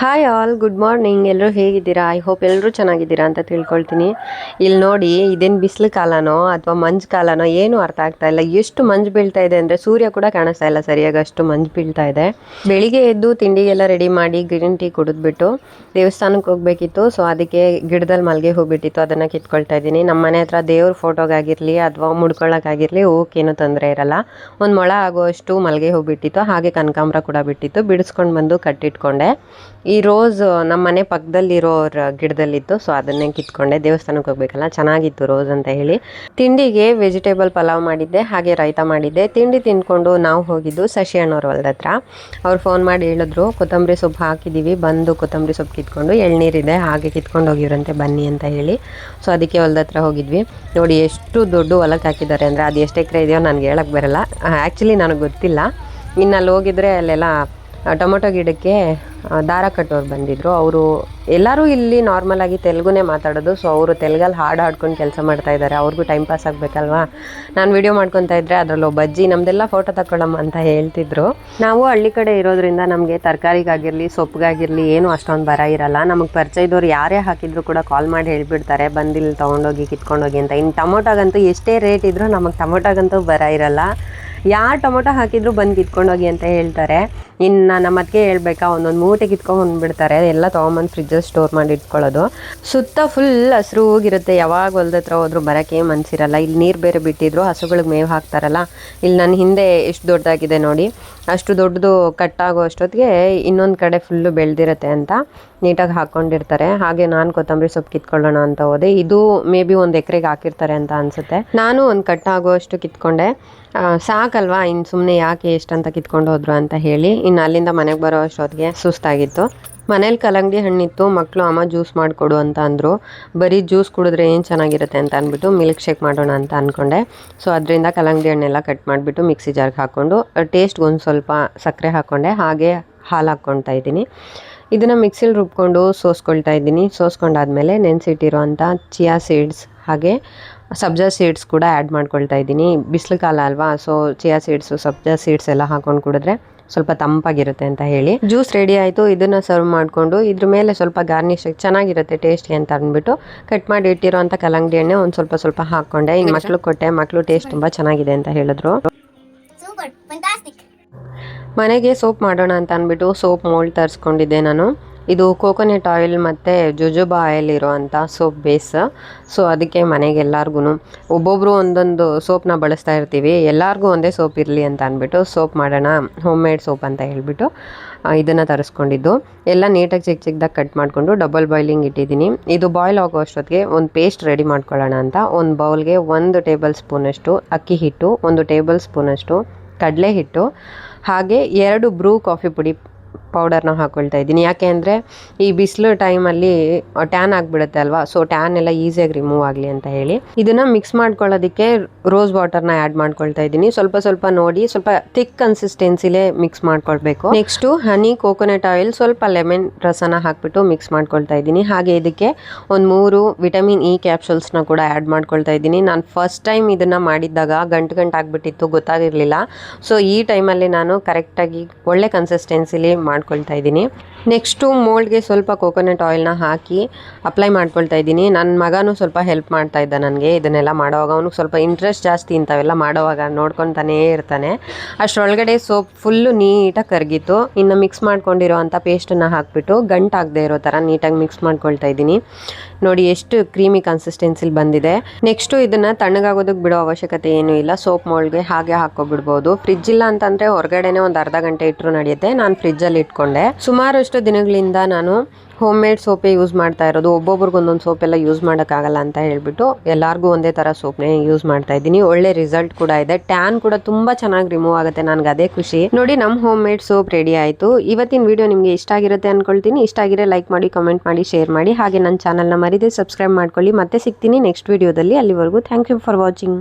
Hi all, good morning. ಎಲ್ಲರೂ ಹೇಗಿದ್ದೀರಾ? I hope ಎಲ್ಲರೂ ಚೆನ್ನಾಗಿದ್ದೀರಾ ಅಂತ ತಿಳ್ಕೊಳ್ತೀನಿ. ಇಲ್ಲಿ ನೋಡಿ, ಇದೇನು ಬಿಸಿಲು ಕಾಲನೋ ಅಥವಾ ಮಂಜು ಕಾಲನೋ ಏನೂ ಅರ್ಥ ಆಗ್ತಾ ಇಲ್ಲ. ಎಷ್ಟು ಮಂಜು ಬೀಳ್ತಾ ಇದೆ ಅಂದರೆ ಸೂರ್ಯ ಕೂಡ ಕಾಣಿಸ್ತಾ ಇಲ್ಲ ಸರಿಯಾಗಿ, ಅಷ್ಟು ಮಂಜು ಬೀಳ್ತಾ ಇದೆ. ಬೆಳಿಗ್ಗೆ ಎದ್ದು ತಿಂಡಿಗೆಲ್ಲ ರೆಡಿ ಮಾಡಿ ಗ್ರೀನ್ ಟೀ ಕುಡಿದ್ಬಿಟ್ಟು ದೇವಸ್ಥಾನಕ್ಕೆ ಹೋಗಬೇಕಿತ್ತು. ಸೊ ಅದಕ್ಕೆ ಗಿಡದಲ್ಲಿ ಮಲ್ಲಿಗೆ ಹೂ ಬಿಟ್ಟಿತ್ತು, ಅದನ್ನು ಕಿತ್ಕೊಳ್ತಾ ಇದ್ದೀನಿ. ನಮ್ಮ ಮನೆ ಹತ್ರ ದೇವ್ರ ಫೋಟೋಗಾಗಿರಲಿ ಅಥವಾ ಮುಡ್ಕೊಳ್ಳೋಕ್ಕಾಗಿರಲಿ ಹೂಕ್ಕೇನು ತೊಂದರೆ ಇರಲ್ಲ. ಒಂದು ಮೊಳ ಆಗುವಷ್ಟು ಮಲ್ಲಿಗೆ ಹೂ ಬಿಟ್ಟಿತ್ತು, ಹಾಗೆ ಕನಕಾಂಬರ ಕೂಡ ಬಿಟ್ಟಿತ್ತು. ಬಿಡಿಸ್ಕೊಂಡು ಬಂದು ಕಟ್ಟಿಟ್ಕೊಂಡೆ. ಈ ರೋಸ್ ನಮ್ಮ ಮನೆ ಪಕ್ಕದಲ್ಲಿರೋರ ಗಿಡದಲ್ಲಿತ್ತು, ಸೊ ಅದನ್ನೇ ಕಿತ್ಕೊಂಡೆ. ದೇವಸ್ಥಾನಕ್ಕೆ ಹೋಗ್ಬೇಕಲ್ಲ, ಚೆನ್ನಾಗಿತ್ತು ರೋಸ್ ಅಂತ ಹೇಳಿ. ತಿಂಡಿಗೆ ವೆಜಿಟೇಬಲ್ ಪಲಾವ್ ಮಾಡಿದ್ದೆ, ಹಾಗೆ ರಾಯ್ತ ಮಾಡಿದ್ದೆ. ತಿಂಡಿ ತಿಂದ್ಕೊಂಡು ನಾವು ಹೋಗಿದ್ದು ಶಶಿ ಅಣ್ಣವ್ರ ಹೊಲದ ಹತ್ರ. ಅವ್ರು ಫೋನ್ ಮಾಡಿ ಹೇಳಿದ್ರು, ಕೊತ್ತಂಬರಿ ಸೊಪ್ಪು ಹಾಕಿದ್ದೀವಿ, ಬಂದು ಕೊತ್ತಂಬರಿ ಸೊಪ್ಪು ಕಿತ್ಕೊಂಡು, ಎಳ್ನೀರಿದೆ ಹಾಗೆ ಕಿತ್ಕೊಂಡು ಹೋಗಿವ್ರಂತೆ ಬನ್ನಿ ಅಂತ ಹೇಳಿ. ಸೊ ಅದಕ್ಕೆ ಹೊಲದ ಹತ್ರ ಹೋಗಿದ್ವಿ. ನೋಡಿ ಎಷ್ಟು ದೊಡ್ಡ ಹೊಲಕ್ಕೆ ಹಾಕಿದ್ದಾರೆ ಅಂದರೆ, ಅದು ಎಷ್ಟು ಎಕರೆ ಇದೆಯೋ ನನಗೆ ಹೇಳಕ್ಕೆ ಬರಲ್ಲ. ಆ್ಯಕ್ಚುಲಿ ನನಗೆ ಗೊತ್ತಿಲ್ಲ. ಇನ್ನು ಅಲ್ಲಿ ಹೋಗಿದ್ರೆ ಅಲ್ಲೆಲ್ಲ ಟೊಮೊಟೊ ಗಿಡಕ್ಕೆ ದಾರ ಕಟ್ಟೋರು ಬಂದಿದ್ದರು. ಅವರು ಎಲ್ಲರೂ ಇಲ್ಲಿ ನಾರ್ಮಲಾಗಿ ತೆಲುಗುನೇ ಮಾತಾಡೋದು. ಸೊ ಅವರು ತೆಲುಗಲ್ಲಿ ಹಾಡ್ಕೊಂಡು ಕೆಲಸ ಮಾಡ್ತಾ ಇದ್ದಾರೆ. ಅವ್ರಿಗೂ ಟೈಮ್ ಪಾಸ್ ಆಗಬೇಕಲ್ವಾ. ನಾನು ವೀಡಿಯೋ ಮಾಡ್ಕೊತಾ ಇದ್ದರೆ ಅದರಲ್ಲಿ ಒಬ್ಬ ಅಜ್ಜಿ ನಮ್ಮದೆಲ್ಲ ಫೋಟೋ ತಗೊಳ್ಳಮ್ಮ ಅಂತ ಹೇಳ್ತಿದ್ರು. ನಾವು ಹಳ್ಳಿ ಕಡೆ ಇರೋದ್ರಿಂದ ನಮಗೆ ತರಕಾರಿಗಾಗಿರಲಿ ಸೊಪ್ಪಿಗಾಗಿರಲಿ ಏನೂ ಅಷ್ಟೊಂದು ಬರ ಇರಲ್ಲ. ನಮಗೆ ಪರಿಚಯದವ್ರು ಯಾರೇ ಹಾಕಿದ್ರು ಕೂಡ ಕಾಲ್ ಮಾಡಿ ಹೇಳಿಬಿಡ್ತಾರೆ, ಬಂದಿಲ್ಲಿ ತೊಗೊಂಡೋಗಿ ಕಿತ್ಕೊಂಡೋಗಿ ಅಂತ. ಇನ್ನು ಟೊಮೊಟೊಗಂತೂ ಎಷ್ಟೇ ರೇಟ್ ಇದ್ದರೂ ನಮಗೆ ಟೊಮೊಟೊಗಂತೂ ಬರ ಇರಲ್ಲ. ಯಾರು ಟೊಮೊಟೊ ಹಾಕಿದ್ರು ಬಂದು ಕಿತ್ಕೊಂಡೋಗಿ ಅಂತ ಹೇಳ್ತಾರೆ. ಇನ್ನು ನಮ್ಮ ಅದಕ್ಕೆ ಹೇಳ್ಬೇಕಾ, ಒಂದೊಂದು ಮೂಟೆ ಕಿತ್ಕೊಂಡು ಬಂದುಬಿಡ್ತಾರೆ. ಎಲ್ಲ ತೊಗೊಂಬಂದು ಫ್ರಿಜ್ಜಲ್ಲಿ ಸ್ಟೋರ್ ಮಾಡಿ ಇಟ್ಕೊಳ್ಳೋದು. ಸುತ್ತ ಫುಲ್ ಹಸಿರು ಹೋಗಿರುತ್ತೆ. ಯಾವಾಗ ಹೊಲ್ದ ಹತ್ರ ಹೋದ್ರೂ ಬರೋಕ್ಕೆ ಮನಸ್ಸಿರಲ್ಲ. ಇಲ್ಲಿ ನೀರು ಬೇರೆ ಬಿಟ್ಟಿದ್ರು, ಹಸುಗಳಿಗೆ ಮೇವು ಹಾಕ್ತಾರಲ್ಲ. ಇಲ್ಲಿ ನನ್ನ ಹಿಂದೆ ಎಷ್ಟು ದೊಡ್ಡದಾಗಿದೆ ನೋಡಿ, ಅಷ್ಟು ದೊಡ್ಡದು ಕಟ್ಟಾಗೋ ಅಷ್ಟೊತ್ತಿಗೆ ಇನ್ನೊಂದು ಕಡೆ ಫುಲ್ಲು ಬೆಳೆದಿರುತ್ತೆ ಅಂತ ನೀಟಾಗಿ ಹಾಕ್ಕೊಂಡಿರ್ತಾರೆ. ಹಾಗೆ ನಾನು ಕೊತ್ತಂಬರಿ ಸೊಪ್ಪು ಕಿತ್ಕೊಳ್ಳೋಣ ಅಂತ ಹೋದೆ. ಇದು ಮೇ ಬಿ 1 ಎಕರೆಗೆ ಹಾಕಿರ್ತಾರೆ ಅಂತ ಅನಿಸುತ್ತೆ. ನಾನು ಒಂದು ಕಟ್ಟಾಗುವಷ್ಟು ಕಿತ್ಕೊಂಡೆ. ಸಾಕಲ್ವಾ, ಇನ್ನು ಸುಮ್ಮನೆ ಯಾಕೆ ಎಷ್ಟಂತ ಕಿತ್ಕೊಂಡು ಹೋದ್ರು ಅಂತ ಹೇಳಿ. ಇನ್ನು ಅಲ್ಲಿಂದ ಮನೆಗೆ ಬರೋ ಅಷ್ಟೊತ್ತಿಗೆ ಸುಸ್ತಾಗಿತ್ತು. ಮನೇಲಿ ಕಲ್ಲಂಗಡಿ ಹಣ್ಣಿತ್ತು. ಮಕ್ಕಳು ಅಮ್ಮ ಜ್ಯೂಸ್ ಮಾಡಿಕೊಡು ಅಂತ ಅಂದರು. ಬರೀ ಜ್ಯೂಸ್ ಕುಡಿದ್ರೆ ಏನು ಚೆನ್ನಾಗಿರುತ್ತೆ ಅಂತ ಅಂದ್ಬಿಟ್ಟು ಮಿಲ್ಕ್ ಶೇಕ್ ಮಾಡೋಣ ಅಂತ ಅಂದ್ಕೊಂಡೆ. ಸೊ ಅದರಿಂದ ಕಲ್ಲಂಗಡಿ ಹಣ್ಣೆಲ್ಲ ಕಟ್ ಮಾಡಿಬಿಟ್ಟು ಮಿಕ್ಸಿ ಜಾರ್ಗೆ ಹಾಕ್ಕೊಂಡು ಟೇಸ್ಟ್ಗೆ ಒಂದು ಸ್ವಲ್ಪ ಸಕ್ಕರೆ ಹಾಕ್ಕೊಂಡೆ, ಹಾಗೆ ಹಾಲು ಹಾಕ್ಕೊಳ್ತಾ ಇದ್ದೀನಿ. ಇದನ್ನು ಮಿಕ್ಸಿಲಿ ರುಬ್ಕೊಂಡು ಸೋಸ್ಕೊಳ್ತಾ ಇದ್ದೀನಿ. ಸೋಸ್ಕೊಂಡಾದ್ಮೇಲೆ ನೆನೆಸಿಟ್ಟಿರೋ ಅಂಥ ಚಿಯಾ ಸೀಡ್ಸ್ ಹಾಗೆ ಸಬ್ಜಾ ಸೀಡ್ಸ್ ಕೂಡ ಆ್ಯಡ್ ಮಾಡ್ಕೊಳ್ತಾ ಇದ್ದೀನಿ. ಬಿಸಿಲು ಕಾಲ ಅಲ್ವಾ, ಸೊ ಚಿಯಾ ಸೀಡ್ಸು ಸಬ್ಜಾ ಸೀಡ್ಸ್ ಎಲ್ಲ ಹಾಕೊಂಡು ಕುಡಿದ್ರೆ ಸ್ವಲ್ಪ ತಂಪಾಗಿರುತ್ತೆ ಅಂತ ಹೇಳಿ. ಜ್ಯೂಸ್ ರೆಡಿ ಆಯಿತು. ಇದನ್ನು ಸರ್ವ್ ಮಾಡಿಕೊಂಡು ಇದ್ರ ಮೇಲೆ ಸ್ವಲ್ಪ ಗಾರ್ನಿಶ್ ಚೆನ್ನಾಗಿರುತ್ತೆ ಟೇಸ್ಟ್ಗೆ ಅಂತ ಅಂದ್ಬಿಟ್ಟು ಕಟ್ ಮಾಡಿ ಇಟ್ಟಿರೋ ಅಂಥ ಕಲ್ಲಂಗಡಿ ಎಣ್ಣೆ ಒಂದು ಸ್ವಲ್ಪ ಹಾಕ್ಕೊಂಡೆ. ಇನ್ನು ಮಕ್ಳು ಕೊಟ್ಟೆ. ಮಕ್ಕಳು ಟೇಸ್ಟ್ ತುಂಬ ಚೆನ್ನಾಗಿದೆ ಅಂತ ಹೇಳಿದ್ರು. ಮನೆಗೆ ಸೋಪ್ ಮಾಡೋಣ ಅಂತ ಅಂದ್ಬಿಟ್ಟು ಸೋಪ್ ಮೋಲ್ಡ್ ತರಿಸ್ಕೊಂಡಿದ್ದೆ ನಾನು. ಇದು ಕೋಕೋನಟ್ ಆಯಿಲ್ ಮತ್ತು ಜೊಜೋಬಾ ಆಯಿಲ್ ಇರೋವಂಥ ಸೋಪ್ ಬೇಸ್. ಸೊ ಅದಕ್ಕೆ ಮನೆಗೆ ಎಲ್ಲರಿಗೂ ಒಬ್ಬೊಬ್ಬರು ಒಂದೊಂದು ಸೋಪ್ನ ಬಳಸ್ತಾ ಇರ್ತೀವಿ. ಎಲ್ಲರಿಗೂ ಒಂದೇ ಸೋಪ್ ಇರಲಿ ಅಂತ ಅಂದ್ಬಿಟ್ಟು ಸೋಪ್ ಮಾಡೋಣ, ಹೋಮ್ ಮೇಡ್ ಸೋಪ್ ಅಂತ ಹೇಳ್ಬಿಟ್ಟು ಇದನ್ನು ತರಿಸ್ಕೊಂಡಿದ್ದು. ಎಲ್ಲ ನೀಟಾಗಿ ಚಿಕ್ಕದಾಗಿ ಕಟ್ ಮಾಡಿಕೊಂಡು ಡಬಲ್ ಬಾಯ್ಲಿಂಗ್ ಇಟ್ಟಿದ್ದೀನಿ. ಇದು ಬಾಯ್ಲ್ ಆಗೋ ಅಷ್ಟೊತ್ತಿಗೆ ಒಂದು ಪೇಸ್ಟ್ ರೆಡಿ ಮಾಡ್ಕೊಳ್ಳೋಣ ಅಂತ. ಒಂದು ಬೌಲ್ಗೆ 1 ಟೇಬಲ್ ಸ್ಪೂನಷ್ಟು ಅಕ್ಕಿ ಹಿಟ್ಟು, 1 ಟೇಬಲ್ ಸ್ಪೂನಷ್ಟು ಕಡಲೆ ಹಿಟ್ಟು, ಹಾಗೆ 2 ಬ್ರೂ ಕಾಫಿ ಪುಡಿ ಪೌಡರ್ನ ಹಾಕ್ಕೊಳ್ತಾ ಇದ್ದೀನಿ. ಯಾಕೆ ಅಂದರೆ ಈ ಬಿಸಿಲು ಟೈಮಲ್ಲಿ ಟ್ಯಾನ್ ಆಗಿಬಿಡುತ್ತೆ ಅಲ್ವಾ, ಸೊ ಟ್ಯಾನ್ ಎಲ್ಲ ಈಸಿಯಾಗಿ ರಿಮೂವ್ ಆಗಲಿ ಅಂತ ಹೇಳಿ. ಇದನ್ನು ಮಿಕ್ಸ್ ಮಾಡ್ಕೊಳ್ಳೋದಕ್ಕೆ ರೋಸ್ ವಾಟರ್ನ ಆ್ಯಡ್ ಮಾಡ್ಕೊಳ್ತಾ ಇದ್ದೀನಿ. ಸ್ವಲ್ಪ ನೋಡಿ, ಸ್ವಲ್ಪ ಥಿಕ್ ಕನ್ಸಿಸ್ಟೆನ್ಸಿಲೇ ಮಿಕ್ಸ್ ಮಾಡ್ಕೊಳ್ಬೇಕು. ನೆಕ್ಸ್ಟು ಹನಿ, ಕೋಕೋನಟ್ ಆಯಿಲ್, ಸ್ವಲ್ಪ ಲೆಮನ್ ರಸನ ಹಾಕ್ಬಿಟ್ಟು ಮಿಕ್ಸ್ ಮಾಡ್ಕೊಳ್ತಾ ಇದ್ದೀನಿ. ಹಾಗೆ ಇದಕ್ಕೆ ಒಂದು 3 ವಿಟಮಿನ್ ಇ ಕ್ಯಾಪ್ಸೂಲ್ಸ್ನ ಕೂಡ ಆ್ಯಡ್ ಮಾಡ್ಕೊಳ್ತಾ ಇದ್ದೀನಿ. ನಾನು ಫಸ್ಟ್ ಟೈಮ್ ಇದನ್ನು ಮಾಡಿದ್ದಾಗ ಗಂಟು ಆಗಿಬಿಟ್ಟಿತ್ತು, ಗೊತ್ತಾಗಿರಲಿಲ್ಲ. ಸೊ ಈ ಟೈಮಲ್ಲಿ ನಾನು ಕರೆಕ್ಟಾಗಿ ಒಳ್ಳೆ ಕನ್ಸಿಸ್ಟೆನ್ಸಿಲಿ ಮಾಡ್ಕೊಳ್ತಾ ಇದ್ದೀನಿ. ನೆಕ್ಸ್ಟು ಮೋಲ್ಡ್ಗೆ ಸ್ವಲ್ಪ ಕೋಕೋನಟ್ ಆಯಿಲ್ನ ಹಾಕಿ ಅಪ್ಲೈ ಮಾಡ್ಕೊಳ್ತಾ ಇದ್ದೀನಿ. ನನ್ನ ಮಗನೂ ಸ್ವಲ್ಪ ಹೆಲ್ಪ್ ಮಾಡ್ತಾ ಇದ್ದ ನನಗೆ ಇದನ್ನೆಲ್ಲ ಮಾಡೋವಾಗ. ಅವನಿಗೆ ಸ್ವಲ್ಪ ಇಂಟ್ರೆಸ್ಟ್ ಜಾಸ್ತಿ ಇಂಥವೆಲ್ಲ ಮಾಡೋವಾಗ, ನೋಡ್ಕೊತಾನೇ ಇರ್ತಾನೆ. ಅಷ್ಟರೊಳಗಡೆ ಸೋಪ್ ಫುಲ್ಲು ನೀಟಾಗಿ ಕರಗಿತ್ತು. ಇನ್ನು ಮಿಕ್ಸ್ ಮಾಡ್ಕೊಂಡಿರೋ ಅಂಥ ಪೇಸ್ಟನ್ನು ಹಾಕ್ಬಿಟ್ಟು ಗಂಟಾಗದೆ ಇರೋ ಥರ ನೀಟಾಗಿ ಮಿಕ್ಸ್ ಮಾಡ್ಕೊಳ್ತಾ ಇದ್ದೀನಿ. ನೋಡಿ ಎಷ್ಟು ಕ್ರೀಮಿ ಕನ್ಸಿಸ್ಟೆನ್ಸಿಲಿ ಬಂದಿದೆ. ನೆಕ್ಸ್ಟು ಇದನ್ನು ತಣ್ಣಗಾಗೋದಕ್ಕೆ ಬಿಡೋ ಅವಶ್ಯಕತೆ ಏನೂ ಇಲ್ಲ. ಸೋಪ್ ಮೋಲ್ಡ್ಗೆ ಹಾಗೆ ಹಾಕ್ಕೊಬಿಡ್ಬೋದು. ಫ್ರಿಜ್ ಇಲ್ಲ ಅಂತಂದರೆ ಹೊರಗಡೆನೇ ಒಂದು ಅರ್ಧ ಗಂಟೆ ಇಟ್ಟರು ನಡೆಯುತ್ತೆ. ನಾನು ಫ್ರಿಜ್ಜಲ್ಲಿ ಇಟ್ಕೊಂಡೆ. ಸುಮಾರಷ್ಟು ದಿನಗಳಿಂದ ನಾನು ಹೋಮ್ ಮೇಡ್ ಸೋಪೇ ಯೂಸ್ ಮಾಡ್ತಾ ಇರೋದು. ಒಬ್ಬೊಬ್ರಿಗೆ ಒಂದೊಂದು ಸೋಪೆಲ್ಲ ಯೂಸ್ ಮಾಡೋಕ್ಕಾಗಲ್ಲ ಅಂತ ಹೇಳ್ಬಿಟ್ಟು ಎಲ್ಲರಿಗೂ ಒಂದೇ ಥರ ಸೋಪ್ನೇ ಯೂಸ್ ಮಾಡ್ತಾ ಇದ್ದೀನಿ. ಒಳ್ಳೆ ರಿಸಲ್ಟ್ ಕೂಡ ಇದೆ. ಟ್ಯಾನ್ ಕೂಡ ತುಂಬ ಚೆನ್ನಾಗಿ ರಿಮೂವ್ ಆಗುತ್ತೆ. ನನಗೆ ಅದೇ ಖುಷಿ. ನೋಡಿ, ನಮ್ಮ ಹೋಮ್ ಮೇಡ್ ಸೋಪ್ ರೆಡಿ ಆಯಿತು. ಇವತ್ತಿನ ವಿಡಿಯೋ ನಿಮಗೆ ಇಷ್ಟ ಆಗಿರುತ್ತೆ ಅಂದ್ಕೊಳ್ತೀನಿ. ಇಷ್ಟ ಆಗಿದ್ರೆ ಲೈಕ್ ಮಾಡಿ, ಕಮೆಂಟ್ ಮಾಡಿ, ಶೇರ್ ಮಾಡಿ. ಹಾಗೆ ನನ್ನ ಚಾನಲ್ನ ಮರಿದೇ ಸಬ್ಸ್ಕ್ರೈಬ್ ಮಾಡ್ಕೊಳ್ಳಿ. ಮತ್ತೆ ಸಿಗ್ತೀನಿ ನೆಕ್ಸ್ಟ್ ವಿಡಿಯೋದಲ್ಲಿ. ಅಲ್ಲಿವರೆಗೂ ಥ್ಯಾಂಕ್ ಯು ಫಾರ್ ವಾಚಿಂಗ್.